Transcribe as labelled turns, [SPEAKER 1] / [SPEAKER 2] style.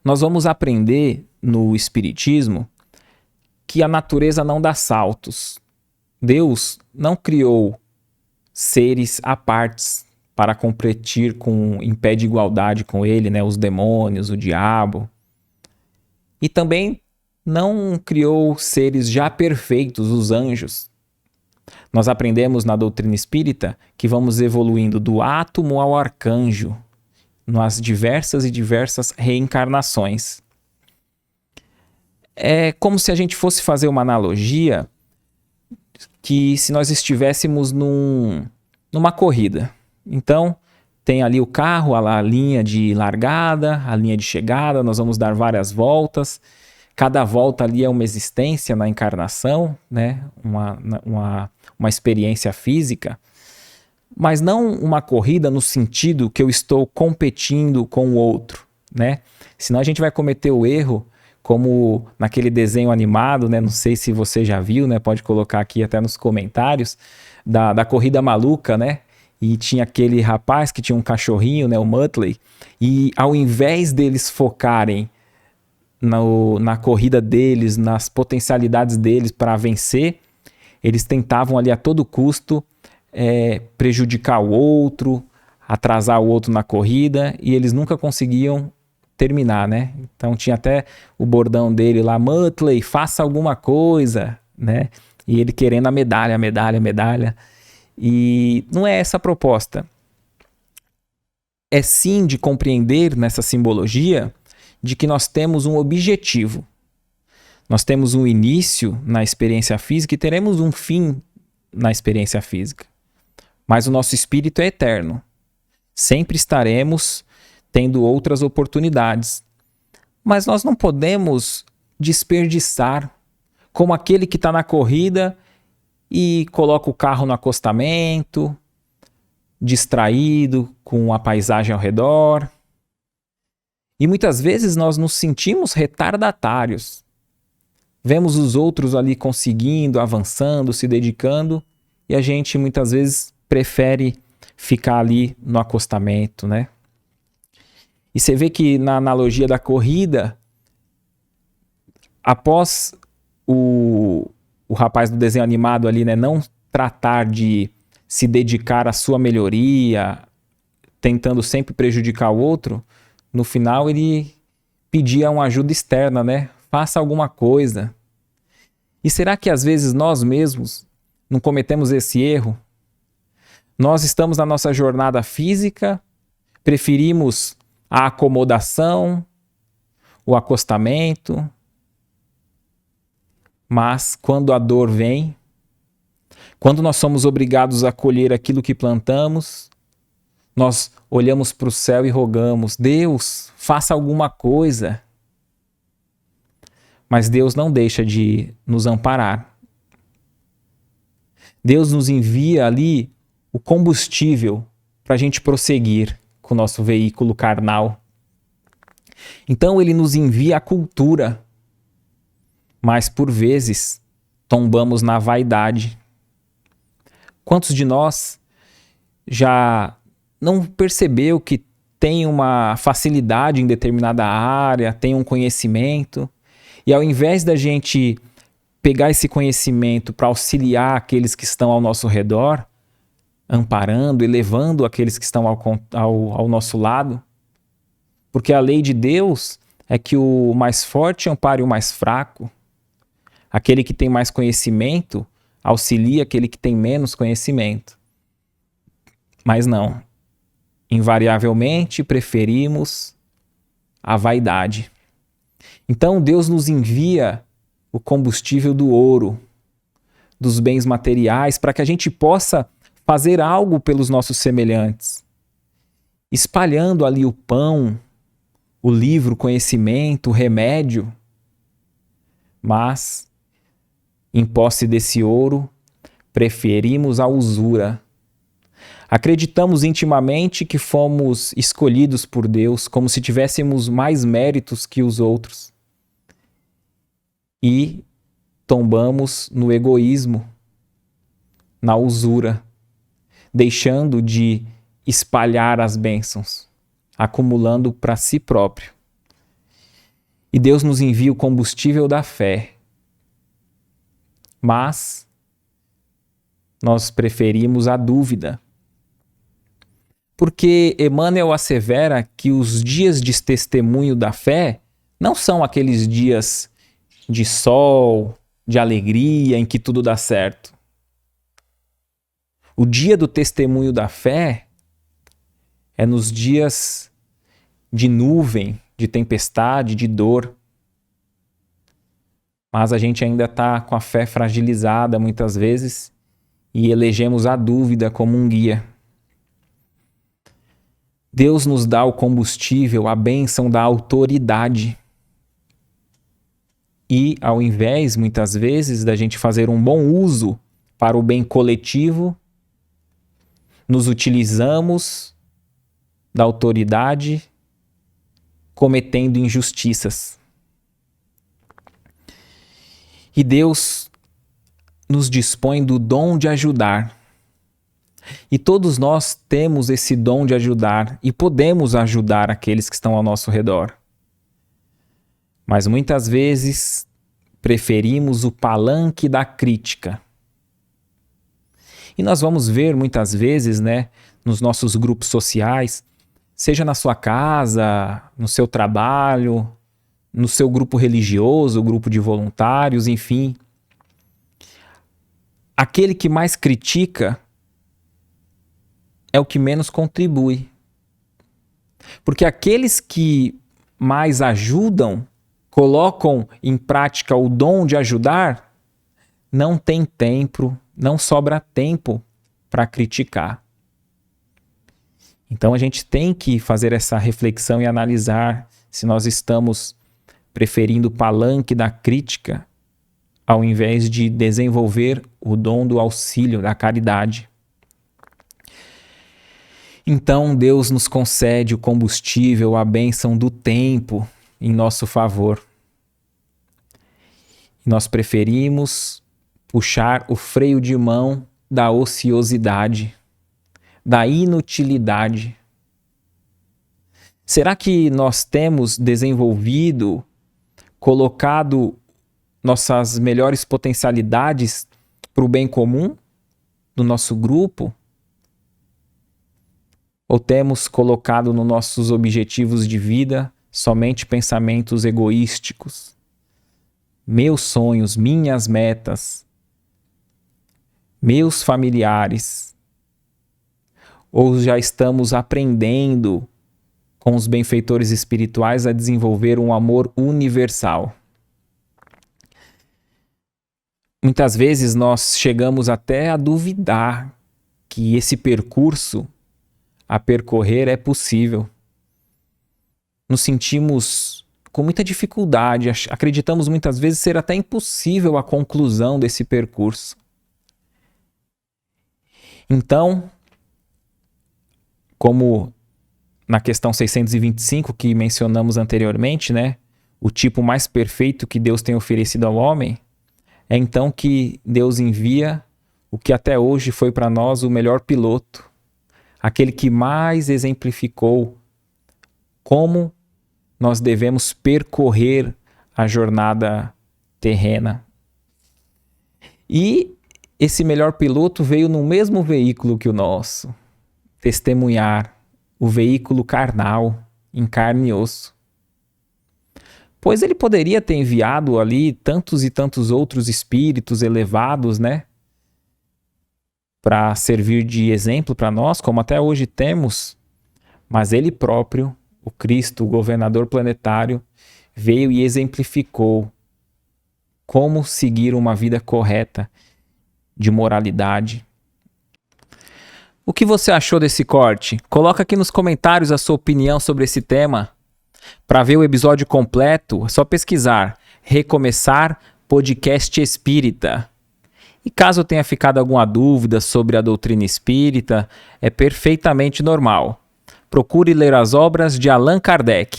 [SPEAKER 1] nós vamos aprender no Espiritismo que a natureza não dá saltos. Deus não criou seres à partes para competir em pé de igualdade com ele, né? Os demônios, o diabo. E também não criou seres já perfeitos, os anjos. Nós aprendemos na doutrina espírita que vamos evoluindo do átomo ao arcanjo, nas diversas e diversas reencarnações. É como se a gente fosse fazer uma analogia que se nós estivéssemos numa corrida. Então, tem ali o carro, a linha de largada, a linha de chegada, nós vamos dar várias voltas. Cada volta ali é uma existência na encarnação, né? Uma experiência física, mas não uma corrida no sentido que eu estou competindo com o outro, né? Senão a gente vai cometer o erro, como naquele desenho animado, né? Não sei se você já viu, né? Pode colocar aqui até nos comentários, da Corrida Maluca, né? E tinha aquele rapaz que tinha um cachorrinho, né? O Muttley, e ao invés deles focarem na corrida deles, nas potencialidades deles para vencer, eles tentavam ali a todo custo prejudicar o outro, atrasar o outro na corrida, e eles nunca conseguiam terminar, né? Então tinha até o bordão dele lá, Muttley, faça alguma coisa, né? E ele querendo a medalha, medalha, medalha. E não é essa a proposta. É sim de compreender nessa simbologia de que nós temos um objetivo. Nós temos um início na experiência física e teremos um fim na experiência física. Mas o nosso espírito é eterno. Sempre estaremos tendo outras oportunidades. Mas nós não podemos desperdiçar como aquele que está na corrida e coloca o carro no acostamento, distraído com a paisagem ao redor. E muitas vezes nós nos sentimos retardatários. Vemos os outros ali conseguindo, avançando, se dedicando, e a gente muitas vezes prefere ficar ali no acostamento, né? E você vê que na analogia da corrida, após o rapaz do desenho animado ali, né, não tratar de se dedicar à sua melhoria, tentando sempre prejudicar o outro, no final ele pedia uma ajuda externa, né? Faça alguma coisa. E será que às vezes nós mesmos não cometemos esse erro? Nós estamos na nossa jornada física, preferimos a acomodação, o acostamento, mas quando a dor vem, quando nós somos obrigados a colher aquilo que plantamos, nós olhamos para o céu e rogamos, Deus, faça alguma coisa. Mas Deus não deixa de nos amparar. Deus nos envia ali o combustível para a gente prosseguir com o nosso veículo carnal. Então ele nos envia a cultura, mas por vezes tombamos na vaidade. Quantos de nós já não percebeu que tem uma facilidade em determinada área, tem um conhecimento, e ao invés da gente pegar esse conhecimento para auxiliar aqueles que estão ao nosso redor, amparando e levando aqueles que estão ao nosso lado, porque a lei de Deus é que o mais forte ampare o mais fraco, aquele que tem mais conhecimento auxilia aquele que tem menos conhecimento. Mas não, invariavelmente preferimos a vaidade. Então Deus nos envia o combustível do ouro, dos bens materiais, para que a gente possa fazer algo pelos nossos semelhantes, espalhando ali o pão, o livro, o conhecimento, o remédio. Mas, em posse desse ouro, preferimos a usura. Acreditamos intimamente que fomos escolhidos por Deus, como se tivéssemos mais méritos que os outros. E tombamos no egoísmo, na usura, deixando de espalhar as bênçãos, acumulando para si próprio. E Deus nos envia o combustível da fé. Mas nós preferimos a dúvida. Porque Emmanuel assevera que os dias de testemunho da fé não são aqueles dias de sol, de alegria, em que tudo dá certo. O dia do testemunho da fé é nos dias de nuvem, de tempestade, de dor. Mas a gente ainda está com a fé fragilizada muitas vezes e elegemos a dúvida como um guia. Deus nos dá o combustível, a bênção da autoridade. E ao invés, muitas vezes, da gente fazer um bom uso para o bem coletivo, nos utilizamos da autoridade cometendo injustiças. E Deus nos dispõe do dom de ajudar. E todos nós temos esse dom de ajudar e podemos ajudar aqueles que estão ao nosso redor. Mas muitas vezes preferimos o palanque da crítica. E nós vamos ver muitas vezes, nos nossos grupos sociais, seja na sua casa, no seu trabalho, no seu grupo religioso, grupo de voluntários, enfim. Aquele que mais critica é o que menos contribui. Porque aqueles que mais ajudam, colocam em prática o dom de ajudar, não tem tempo, não sobra tempo para criticar. Então a gente tem que fazer essa reflexão e analisar se nós estamos preferindo o palanque da crítica ao invés de desenvolver o dom do auxílio, da caridade. Então Deus nos concede o combustível, a bênção do tempo em nosso favor. Nós preferimos puxar o freio de mão da ociosidade, da inutilidade. Será que nós temos desenvolvido, colocado nossas melhores potencialidades para o bem comum do nosso grupo? Ou temos colocado nos nossos objetivos de vida somente pensamentos egoísticos? Meus sonhos, minhas metas, meus familiares. Ou já estamos aprendendo com os benfeitores espirituais a desenvolver um amor universal? Muitas vezes nós chegamos até a duvidar que esse percurso a percorrer é possível. Nos sentimos com muita dificuldade, acreditamos muitas vezes ser até impossível a conclusão desse percurso. Então, como na questão 625 que mencionamos anteriormente, o tipo mais perfeito que Deus tem oferecido ao homem, é então que Deus envia o que até hoje foi para nós o melhor piloto, aquele que mais exemplificou como nós devemos percorrer a jornada terrena. E esse melhor piloto veio no mesmo veículo que o nosso, testemunhar, o veículo carnal, em carne e osso. Pois ele poderia ter enviado ali tantos e tantos outros espíritos elevados, para servir de exemplo para nós, como até hoje temos, mas ele próprio, o Cristo, o governador planetário, veio e exemplificou como seguir uma vida correta de moralidade. O que você achou desse corte? Coloca aqui nos comentários a sua opinião sobre esse tema. Para ver o episódio completo, é só pesquisar Recomeçar Podcast Espírita. E caso tenha ficado alguma dúvida sobre a doutrina espírita, é perfeitamente normal. Procure ler as obras de Allan Kardec.